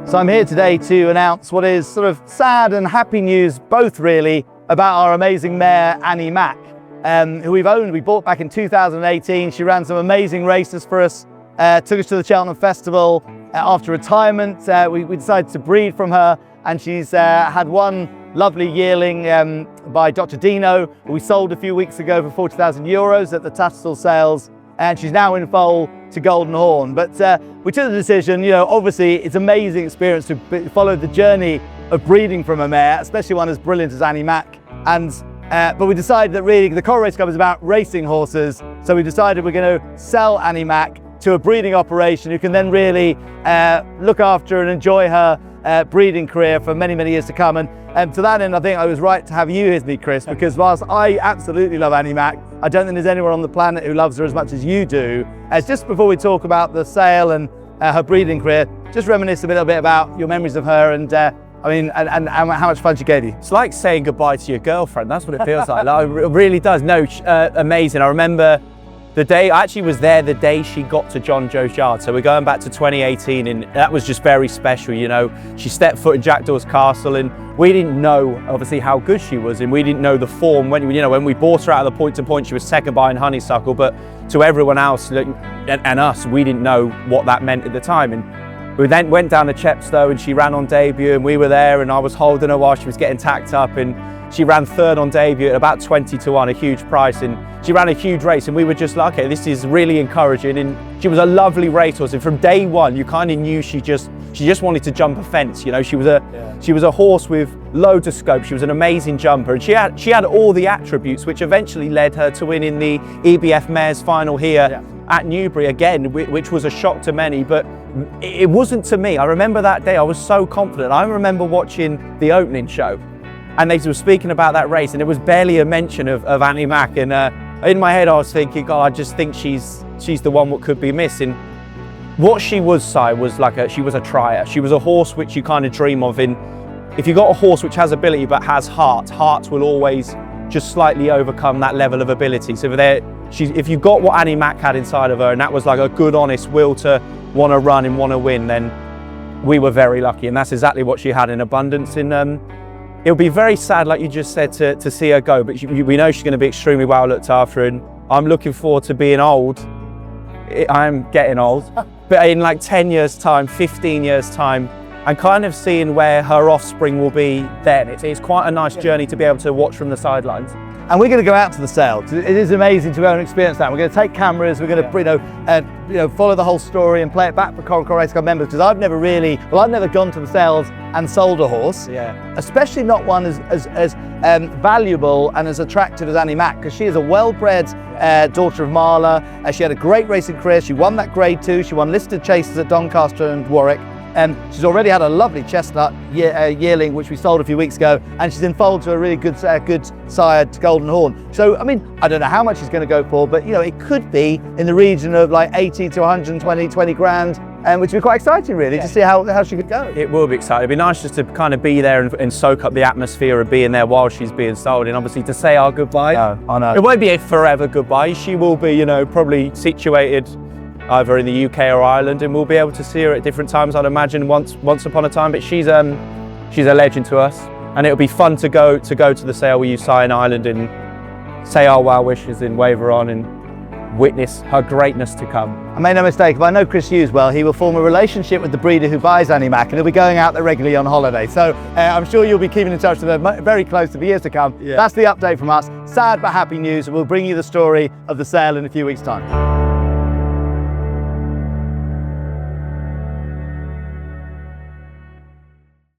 So I'm here today to announce what is sort of sad and happy news, both really, about our amazing mare, Annie Mac, who we bought back in 2018. She ran some amazing races for us, took us to the Cheltenham Festival. After retirement, we decided to breed from her, and she's had one lovely yearling by Dr. Dino, who we sold a few weeks ago for 40,000 euros at the Goffs Sales, and she's now in foal to Golden Horn. But we took the decision, you know, obviously it's an amazing experience to follow the journey of breeding from a mare, especially one as brilliant as Annie Mac. But we decided that really the Coral Race Club is about racing horses, so we decided we're going to sell Annie Mac to a breeding operation who can then really look after and enjoy her breeding career for many, many years to come. And to that end, I think I was right to have you with me, Chris, because whilst I absolutely love Annie Mac, I don't think there's anyone on the planet who loves her as much as you do. Just before we talk about the sale and her breeding career, just reminisce a little bit about your memories of her and and how much fun she gave you. It's like saying goodbye to your girlfriend. That's what it feels like. It really does. No, amazing. I remember the day, I actually was there the day she got to John Joe's yard. So we're going back to 2018, and that was just very special. You know, she stepped foot in Jackdaw's Castle, and we didn't know obviously how good she was, and we didn't know the form. When we bought her out of the point to point, she was second behind Honeysuckle, but to everyone else and us, we didn't know what that meant at the time. And we then went down to Chepstow, and she ran on debut, and we were there, and I was holding her while she was getting tacked up, and she ran third on debut at about 20 to 1, a huge price, and she ran a huge race, and we were just like, okay, this is really encouraging. And she was a lovely racehorse, and from day one you kind of knew she just wanted to jump a fence. You know, she was a horse with loads of scope. She was an amazing jumper, and she had all the attributes which eventually led her to win in the EBF Mares final here at Newbury again, which was a shock to many, but it wasn't to me. I remember that day I was so confident. I remember watching the opening show, and they were speaking about that race, and it was barely a mention of Annie Mac. And in my head, I was thinking, God, I just think she's the one what could be missing. What she was, Si, was she was a trier. She was a horse which you kind of dream of. If you got a horse which has ability but has heart will always just slightly overcome that level of ability. So if you got what Annie Mac had inside of her, and that was like a good, honest will to want to run and want to win, then we were very lucky, and that's exactly what she had in abundance. It'll be very sad, like you just said, to see her go, but we know she's going to be extremely well looked after, and I'm looking forward to being old. I'm getting old, but in like 10 years time, 15 years time, and kind of seeing where her offspring will be then. It's quite a nice journey to be able to watch from the sidelines. And we're going to go out to the sale. It is amazing to go and experience that. We're going to take cameras. We're going to follow the whole story and play it back for Coral Race Club members, because I've never gone to the sales and sold a horse. Especially not one as valuable and as attractive as Annie Mac, because she is a well-bred daughter of Marla. She had a great racing career. She won that Grade 2. She won listed chases at Doncaster and Warwick. She's already had a lovely chestnut yearling, which we sold a few weeks ago, and she's in foal to a really good sire to Golden Horn. So, I mean, I don't know how much she's going to go for, but, you know, it could be in the region of like 80 to 120, 20 grand, which would be quite exciting, really, to see how she could go. It will be exciting. It'd be nice just to kind of be there and soak up the atmosphere of being there while she's being sold, and obviously to say our goodbye. No, I know. It won't be a forever goodbye. She will be, you know, probably situated either in the UK or Ireland, and we'll be able to see her at different times, I'd imagine, once upon a time. But she's a legend to us, and it'll be fun to go to the sale with you, Si, in Ireland, and say our well wishes and wave her on and witness her greatness to come. I made no mistake, if I know Chris Hughes well, he will form a relationship with the breeder who buys Annie Mac, and he'll be going out there regularly on holiday. So I'm sure you'll be keeping in touch with her very close to the years to come. That's the update from us. Sad but happy news, and we'll bring you the story of the sale in a few weeks' time.